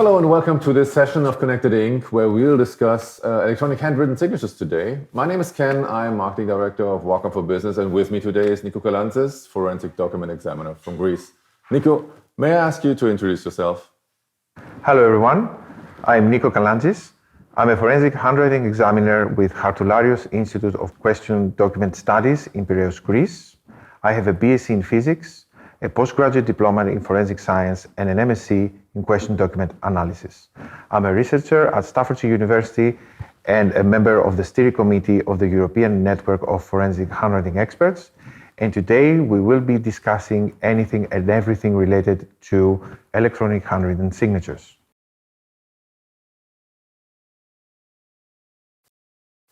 Hello and welcome to this session of Connected Ink, where we'll discuss electronic handwritten signatures today. My name is Ken, I'm Marketing Director of Walker for Business, and with me today is Niko Kalantzis, Forensic Document Examiner from Greece. Niko, may I ask you to introduce yourself? Hello everyone, I'm Niko Kalantzis. I'm a Forensic Handwriting Examiner with Hartoularios Institute of Question Document Studies in Piraeus, Greece. I have a BSc in Physics, a postgraduate diploma in Forensic Science, and an MSc in Question Document Analysis. I'm a researcher at Staffordshire University and a member of the steering committee of the European Network of Forensic Handwriting Experts. And today we will be discussing anything and everything related to electronic handwritten signatures.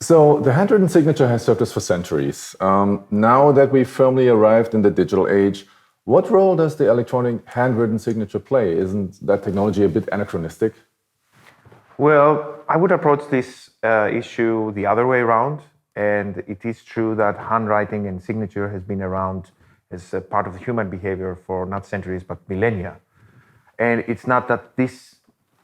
So the handwritten signature has served us for centuries. Now that we've firmly arrived in the digital age, what role does the electronic handwritten signature play? Isn't that technology a bit anachronistic? Well, I would approach this issue the other way around. And it is true that handwriting and signature has been around as a part of human behavior for not centuries, but millennia. And it's not that this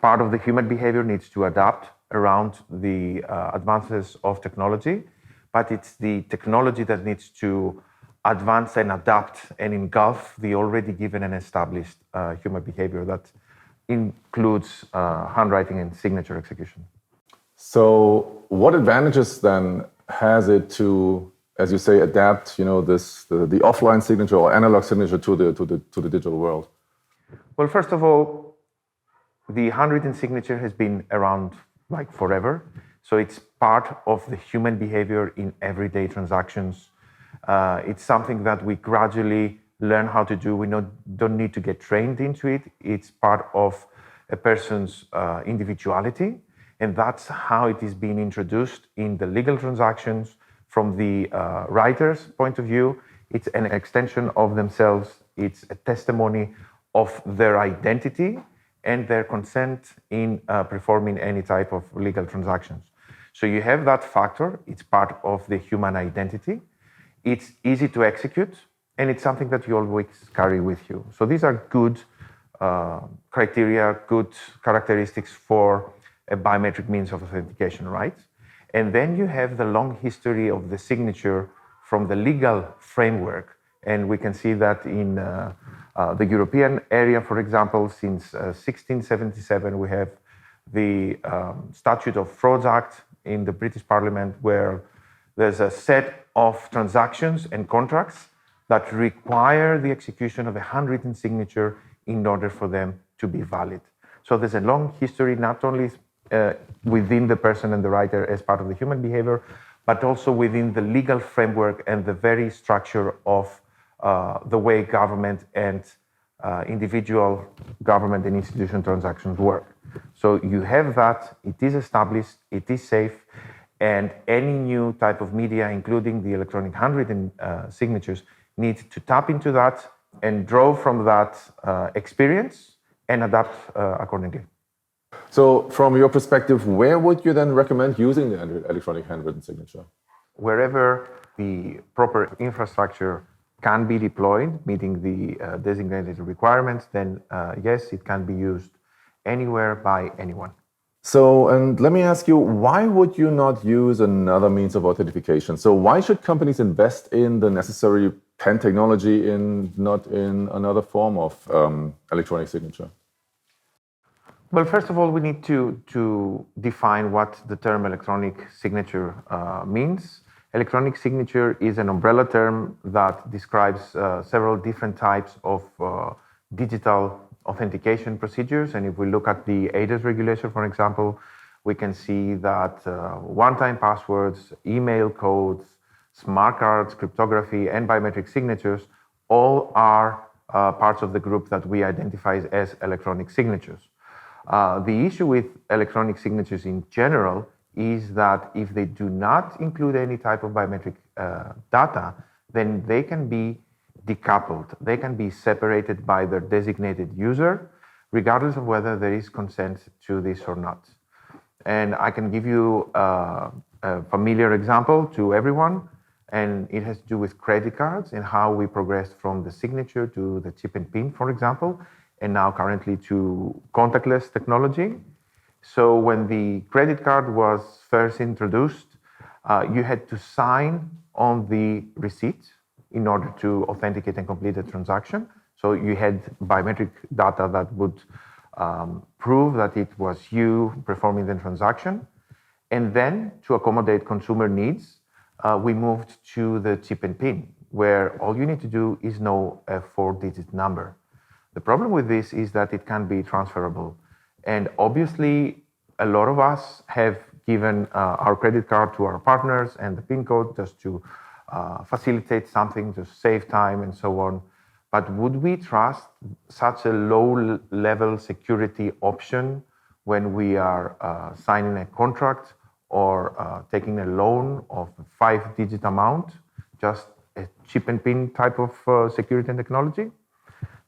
part of the human behavior needs to adapt around the advances of technology, but it's the technology that needs to advance and adapt and engulf the already given and established human behavior that includes handwriting and signature execution. So what advantages then has it to, as you say, adapt, the offline signature or analog signature to the digital world? Well, first of all, the handwritten signature has been around like forever. So it's part of the human behavior in everyday transactions. It's something that we gradually learn how to do. We don't need to get trained into it. It's part of a person's individuality. And that's how it is being introduced in the legal transactions from the writer's point of view. It's an extension of themselves. It's a testimony of their identity and their consent in performing any type of legal transactions. So you have that factor. It's part of the human identity. It's easy to execute, and it's something that you always carry with you. So these are good criteria, good characteristics for a biometric means of authentication, right? And then you have the long history of the signature from the legal framework. And we can see that in the European area, for example, since 1677, we have the Statute of Frauds Act in the British Parliament, where there's a set of transactions and contracts that require the execution of a handwritten signature in order for them to be valid. So there's a long history, not only within the person and the writer as part of the human behavior, but also within the legal framework and the very structure of the way government and individual government and institution transactions work. So you have that, it is established, it is safe, and any new type of media, including the electronic handwritten signatures, need to tap into that and draw from that experience and adapt accordingly. So from your perspective, where would you then recommend using the electronic handwritten signature? Wherever the proper infrastructure can be deployed, meeting the designated requirements, then yes, it can be used anywhere by anyone. So, and let me ask you, why would you not use another means of authentication? So why should companies invest in the necessary pen technology not in another form of electronic signature? Well, first of all, we need to define what the term electronic signature means. Electronic signature is an umbrella term that describes several different types of digital authentication procedures. And if we look at the ADAS regulation, for example, we can see that one-time passwords, email codes, smart cards, cryptography, and biometric signatures all are parts of the group that we identify as electronic signatures. The issue with electronic signatures in general is that if they do not include any type of biometric data, then they can be decoupled. They can be separated by their designated user, regardless of whether there is consent to this or not. And I can give you a familiar example to everyone, and it has to do with credit cards and how we progressed from the signature to the chip and pin, for example. and now currently to contactless technology. So when the credit card was first introduced, you had to sign on the receipt in order to authenticate and complete the transaction. So you had biometric data that would prove that it was you performing the transaction. And then to accommodate consumer needs, we moved to the chip and pin, where all you need to do is know a 4-digit number. The problem with this is that it can be transferable. And obviously, a lot of us have given our credit card to our partners and the PIN code just to facilitate something, to save time and so on. But would we trust such a low-level security option when we are signing a contract or taking a loan of a 5-digit amount, just a chip and pin type of security and technology?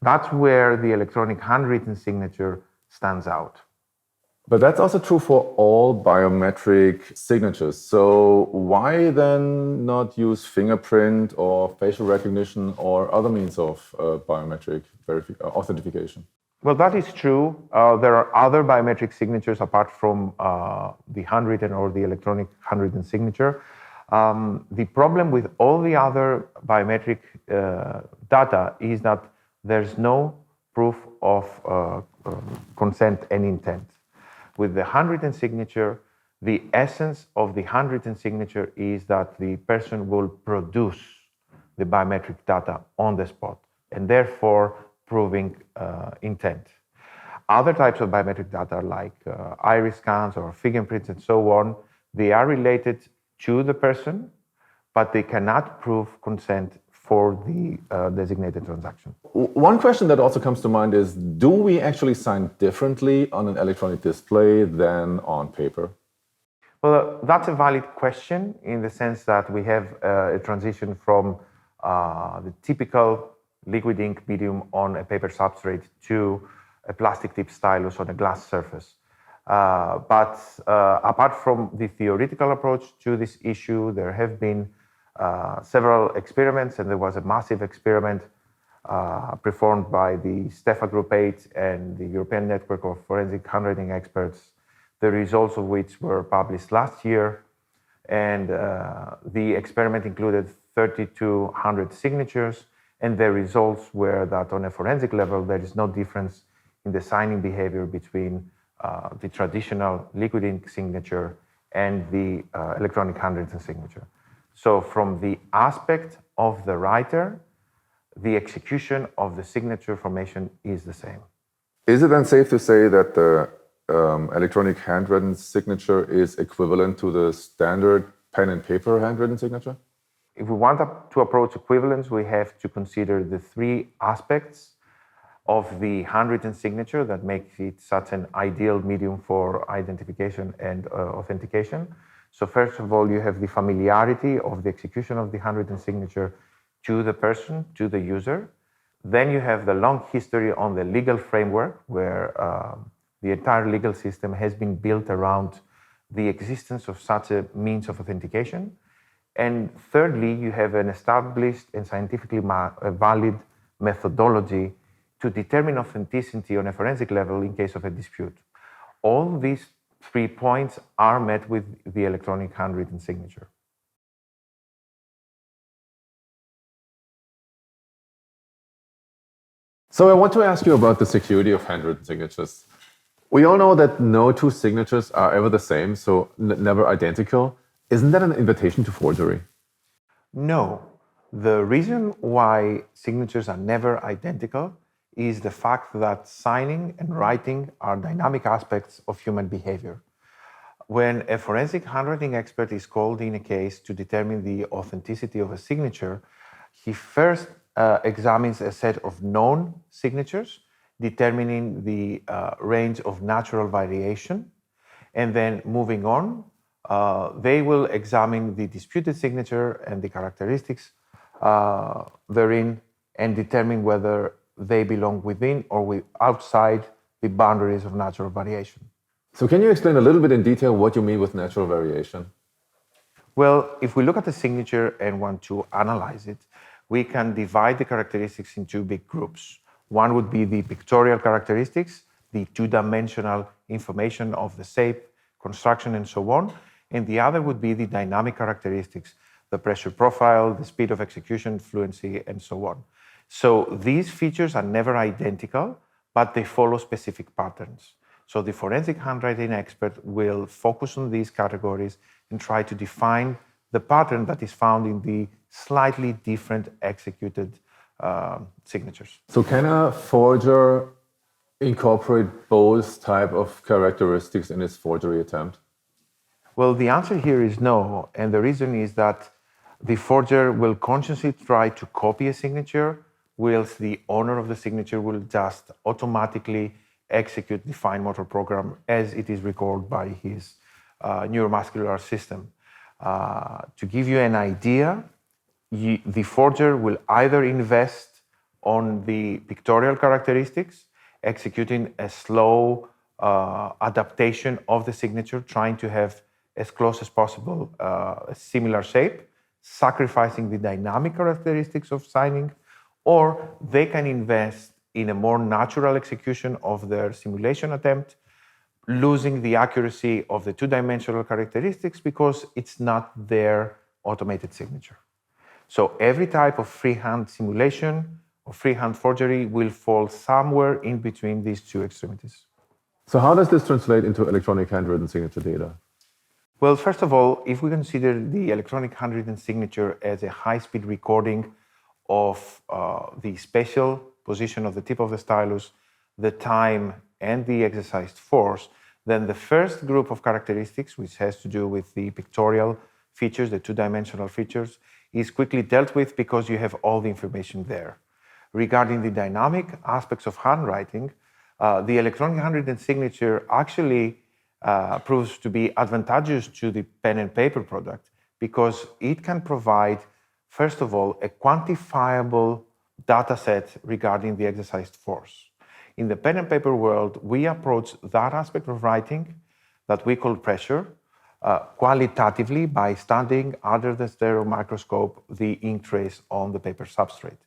That's where the electronic handwritten signature stands out. But that's also true for all biometric signatures. So why then not use fingerprint or facial recognition or other means of biometric authentication? Well, that is true. There are other biometric signatures apart from the handwritten or the electronic handwritten signature. The problem with all the other biometric data is that there's no proof of consent and intent. With the handwritten signature, the essence of the handwritten signature is that the person will produce the biometric data on the spot, and therefore proving intent. Other types of biometric data like iris scans or fingerprints and so on, they are related to the person, but they cannot prove consent for the designated transaction. One question that also comes to mind is, do we actually sign differently on an electronic display than on paper? Well, that's a valid question in the sense that we have a transition from the typical liquid ink medium on a paper substrate to a plastic tip stylus on a glass surface. But apart from the theoretical approach to this issue, there have been several experiments, and there was a massive experiment performed by the STEFA Group 8 and the European Network of Forensic Handwriting Experts, the results of which were published last year. And the experiment included 3,200 signatures, and the results were that on a forensic level, there is no difference in the signing behavior between the traditional liquid ink signature and the electronic handwritten signature. So from the aspect of the writer, the execution of the signature formation is the same. Is it then safe to say that the electronic handwritten signature is equivalent to the standard pen and paper handwritten signature? If we want to approach equivalence, we have to consider the 3 aspects of the handwritten signature that makes it such an ideal medium for identification and authentication. So first of all, you have the familiarity of the execution of the handwritten signature to the person, to the user. Then you have the long history on the legal framework where the entire legal system has been built around the existence of such a means of authentication. And thirdly, you have an established and scientifically valid methodology to determine authenticity on a forensic level in case of a dispute. All these 3 points are met with the electronic handwritten signature. So I want to ask you about the security of handwritten signatures. We all know that no 2 signatures are ever the same, so never identical. Isn't that an invitation to forgery? No. The reason why signatures are never identical is the fact that signing and writing are dynamic aspects of human behavior. When a forensic handwriting expert is called in a case to determine the authenticity of a signature, he first examines a set of known signatures, determining the range of natural variation, and then moving on, they will examine the disputed signature and the characteristics therein and determine whether they belong within or outside the boundaries of natural variation. So can you explain a little bit in detail what you mean with natural variation? Well, if we look at the signature and want to analyze it, we can divide the characteristics in 2 big groups. One would be the pictorial characteristics, the two-dimensional information of the shape, construction, and so on. And the other would be the dynamic characteristics, the pressure profile, the speed of execution, fluency, and so on. So these features are never identical, but they follow specific patterns. So the forensic handwriting expert will focus on these categories and try to define the pattern that is found in the slightly different executed signatures. So can a forger incorporate both type of characteristics in his forgery attempt? Well, the answer here is no, and the reason is that the forger will consciously try to copy a signature, whilst the owner of the signature will just automatically execute the fine motor program as it is recorded by his neuromuscular system. To give you an idea, the forger will either invest on the pictorial characteristics, executing a slow adaptation of the signature, trying to have as close as possible a similar shape, sacrificing the dynamic characteristics of signing, or they can invest in a more natural execution of their simulation attempt, losing the accuracy of the two-dimensional characteristics because it's not their automated signature. So every type of freehand simulation or freehand forgery will fall somewhere in between these two extremities. So how does this translate into electronic handwritten signature data? Well, first of all, if we consider the electronic handwritten signature as a high-speed recording of the spatial position of the tip of the stylus, the time, and the exercised force, then the first group of characteristics, which has to do with the pictorial features, the two-dimensional features, is quickly dealt with because you have all the information there. Regarding the dynamic aspects of handwriting, the electronic handwritten signature actually proves to be advantageous to the pen and paper product because it can provide, first of all, a quantifiable data set regarding the exercised force. In the pen and paper world, we approach that aspect of writing that we call pressure qualitatively by studying under the stereo microscope the ink trace on the paper substrate.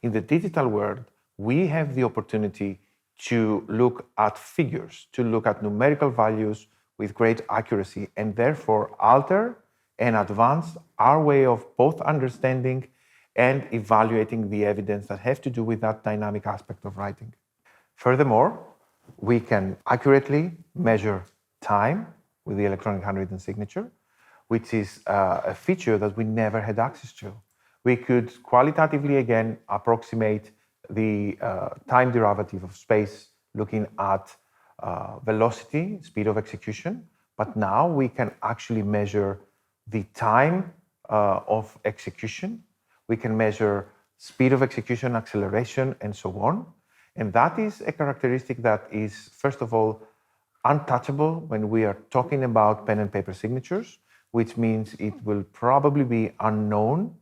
In the digital world, we have the opportunity to look at figures, to look at numerical values with great accuracy, and therefore alter and advance our way of both understanding and evaluating the evidence that have to do with that dynamic aspect of writing. Furthermore, we can accurately measure time with the electronic handwritten signature, which is a feature that we never had access to. We could qualitatively, again, approximate the time derivative of space looking at velocity, speed of execution, but now we can actually measure the time of execution. We can measure speed of execution, acceleration, and so on. And that is a characteristic that is, first of all, untouchable when we are talking about pen and paper signatures, which means it will probably be unknown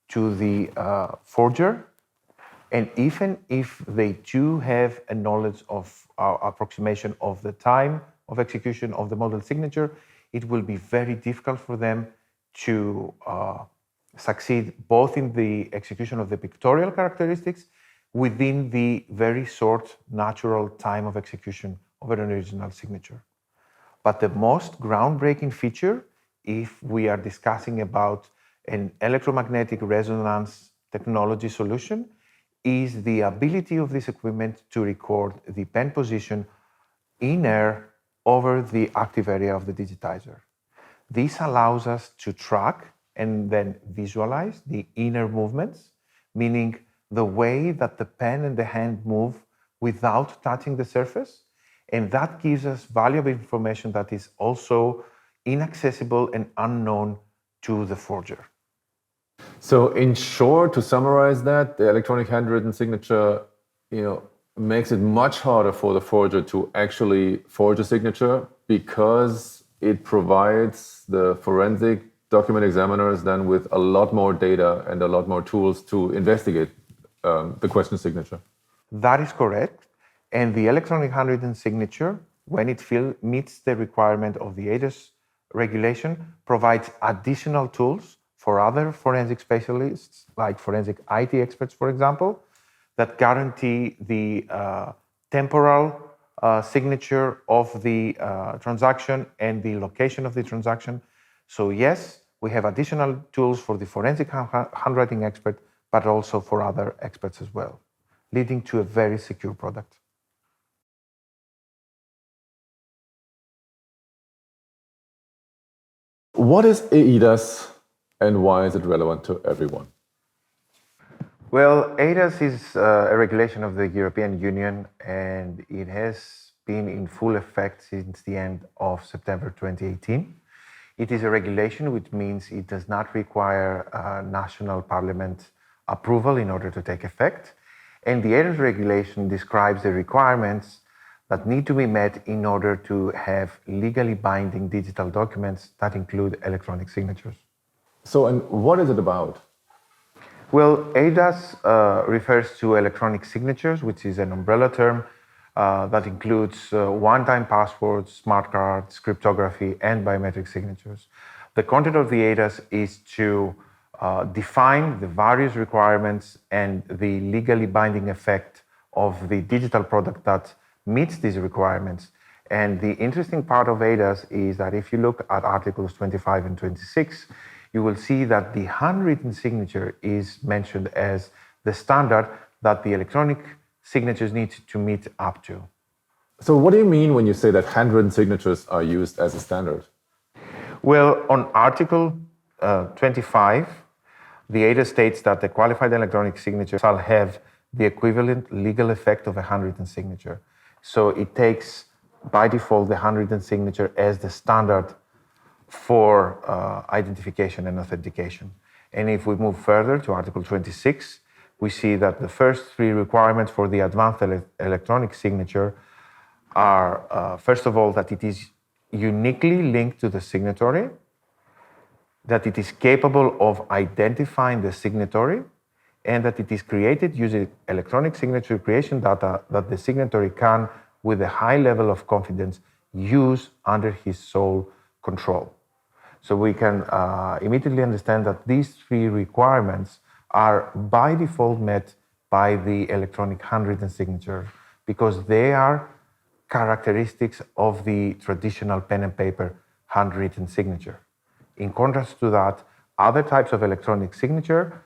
to the forger. And even if they do have a knowledge of our approximation of the time of execution of the model signature, it will be very difficult for them to succeed both in the execution of the pictorial characteristics within the very short natural time of execution of an original signature. But the most groundbreaking feature, if we are discussing about an electromagnetic resonance technology solution, is the ability of this equipment to record the pen position in air over the active area of the digitizer. This allows us to track and then visualize the inner movements, meaning the way that the pen and the hand move without touching the surface. And that gives us valuable information that is also inaccessible and unknown to the forger. So in short, to summarize that, the electronic handwritten signature, makes it much harder for the forger to actually forge a signature because it provides the forensic document examiners then with a lot more data and a lot more tools to investigate the question signature. That is correct. And the electronic handwritten signature, when it meets the requirement of the ADAS regulation, provides additional tools for other forensic specialists, like forensic IT experts, for example, that guarantee the temporal signature of the transaction and the location of the transaction. So yes, we have additional tools for the forensic handwriting expert, but also for other experts as well, leading to a very secure product. What is eIDAS and why is it relevant to everyone? Well, eIDAS is a regulation of the European Union, and it has been in full effect since the end of September 2018. It is a regulation, which means it does not require national parliament approval in order to take effect. And the eIDAS regulation describes the requirements that need to be met in order to have legally binding digital documents that include electronic signatures. So, and what is it about? Well, eIDAS refers to electronic signatures, which is an umbrella term that includes one-time passwords, smart cards, cryptography, and biometric signatures. The content of the eIDAS is to define the various requirements and the legally binding effect of the digital product that meets these requirements. And the interesting part of eIDAS is that if you look at Articles 25 and 26, you will see that the handwritten signature is mentioned as the standard that the electronic signatures need to meet up to. So, what do you mean when you say that handwritten signatures are used as a standard? Well, on Article 25, the eIDAS states that the qualified electronic signature shall have the equivalent legal effect of a handwritten signature. So it takes, by default, the handwritten signature as the standard for identification and authentication. And if we move further to Article 26, we see that the first three requirements for the advanced electronic signature are, first of all, that it is uniquely linked to the signatory, that it is capable of identifying the signatory, and that it is created using electronic signature creation data that the signatory can, with a high level of confidence, use under his sole control. So we can immediately understand that these three requirements are by default met by the electronic handwritten signature because they are characteristics of the traditional pen and paper handwritten signature. In contrast to that, other types of electronic signature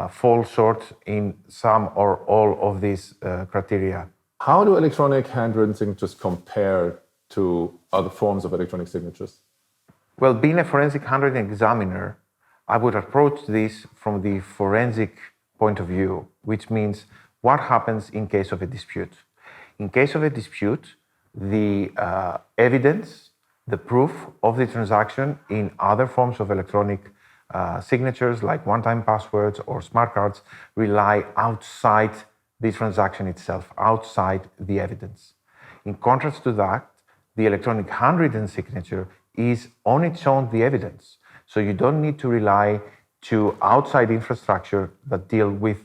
fall short in some or all of these criteria. How do electronic handwritten signatures compare to other forms of electronic signatures? Well, being a forensic handwriting examiner, I would approach this from the forensic point of view, which means what happens in case of a dispute. In case of a dispute, the evidence, the proof of the transaction in other forms of electronic signatures like one-time passwords or smart cards rely outside the transaction itself, outside the evidence. In contrast to that, the electronic handwritten signature is on its own the evidence. So you don't need to rely to outside infrastructure that deal with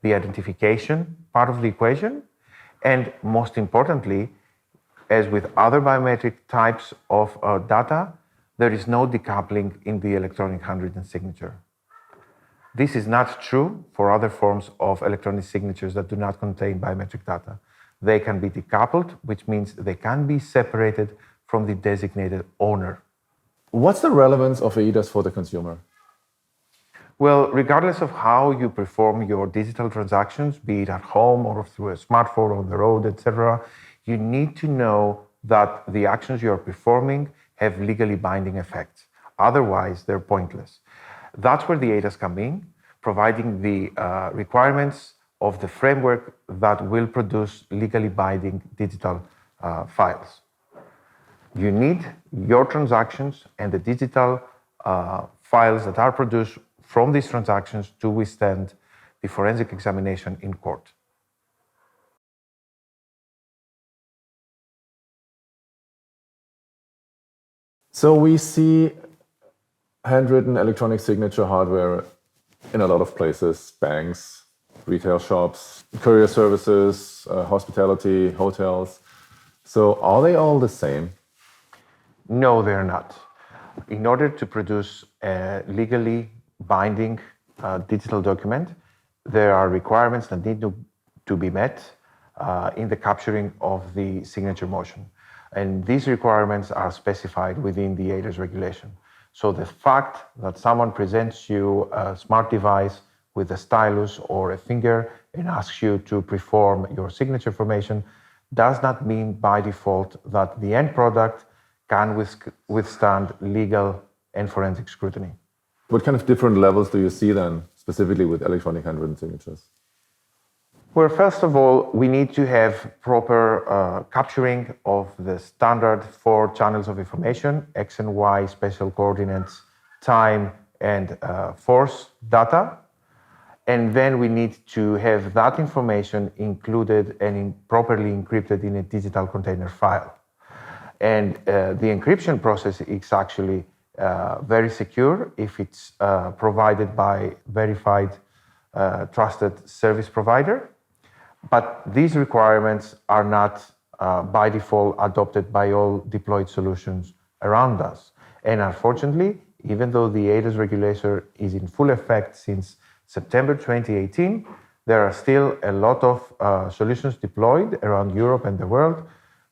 the identification part of the equation. And most importantly, as with other biometric types of data, there is no decoupling in the electronic handwritten signature. This is not true for other forms of electronic signatures that do not contain biometric data. They can be decoupled, which means they can be separated from the designated owner. What's the relevance of eIDAS for the consumer? Well, regardless of how you perform your digital transactions, be it at home or through a smartphone on the road, etc., you need to know that the actions you are performing have legally binding effects. Otherwise, they're pointless. That's where the eIDAS come in, providing the requirements of the framework that will produce legally binding digital files. You need your transactions and the digital files that are produced from these transactions to withstand the forensic examination in court. So we see handwritten electronic signature hardware in a lot of places, banks, retail shops, courier services, hospitality, hotels. So are they all the same? No, they're not. In order to produce a legally binding digital document, there are requirements that need to to be met in the capturing of the signature motion. And these requirements are specified within the ADAS regulation. So the fact that someone presents you a smart device with a stylus or a finger and asks you to perform your signature formation does not mean by default that the end product can withstand legal and forensic scrutiny. What kind of different levels do you see then, specifically with electronic handwritten signatures? Well, first of all, we need to have proper capturing of the standard 4 channels of information, X and Y, spatial coordinates, time, and force data. And then we need to have that information included and properly encrypted in a digital container file. And the encryption process is actually very secure if it's provided by verified trusted service provider. But these requirements are not by default adopted by all deployed solutions around us. And unfortunately, even though the ADAS regulator is in full effect since September 2018, there are still a lot of solutions deployed around Europe and the world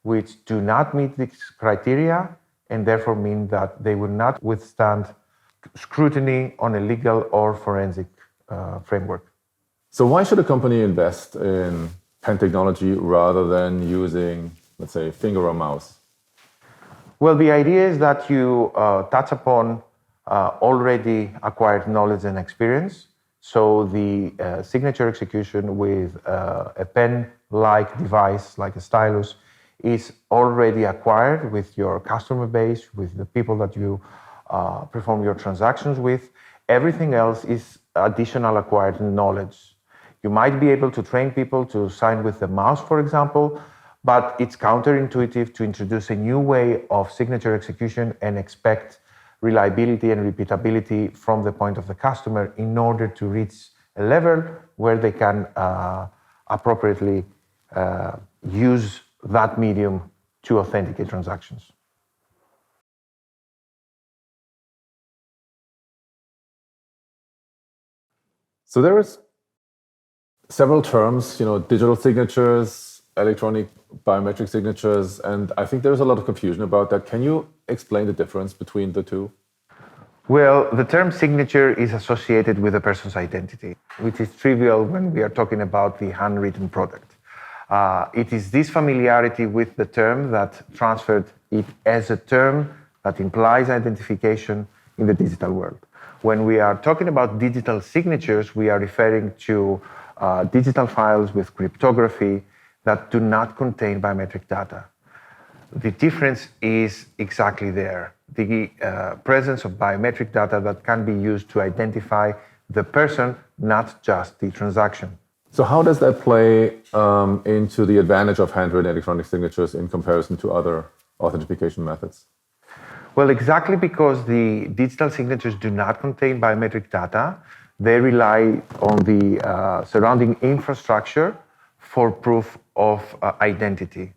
which do not meet these criteria and therefore mean that they will not withstand scrutiny on a legal or forensic framework. So why should a company invest in pen technology rather than using, let's say, finger or mouse? Well, the idea is that you touch upon already acquired knowledge and experience. So the signature execution with a pen-like device, like a stylus, is already acquired with your customer base, with the people that you perform your transactions with. Everything else is additional acquired knowledge. You might be able to train people to sign with the mouse, for example, but it's counterintuitive to introduce a new way of signature execution and expect reliability and repeatability from the point of the customer in order to reach a level where they can appropriately use that medium to authenticate transactions. So there is several terms, digital signatures, electronic biometric signatures, and I think there's a lot of confusion about that. Can you explain the difference between the two? Well, the term signature is associated with a person's identity, which is trivial when we are talking about the handwritten product. It is this familiarity with the term that transferred it as a term that implies identification in the digital world. When we are talking about digital signatures, we are referring to digital files with cryptography that do not contain biometric data. The difference is exactly there. The presence of biometric data that can be used to identify the person, not just the transaction. So how does that play into the advantage of handwritten electronic signatures in comparison to other authentication methods? Well, exactly because the digital signatures do not contain biometric data, they rely on the surrounding infrastructure for proof of identity.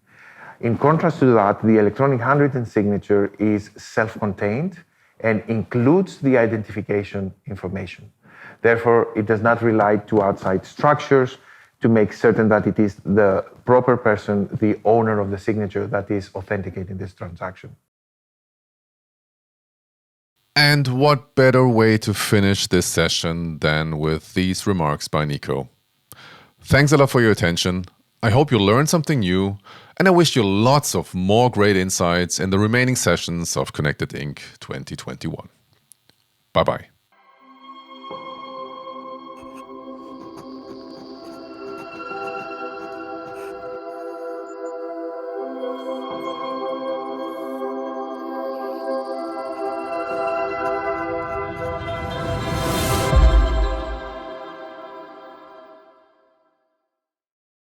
In contrast to that, the electronic handwritten signature is self-contained and includes the identification information. Therefore, it does not rely to outside structures to make certain that it is the proper person, the owner of the signature, that is authenticating this transaction. And what better way to finish this session than with these remarks by Niko. Thanks a lot for your attention. I hope you learned something new, and I wish you lots of more great insights in the remaining sessions of Connected Inc. 2021. Bye-bye.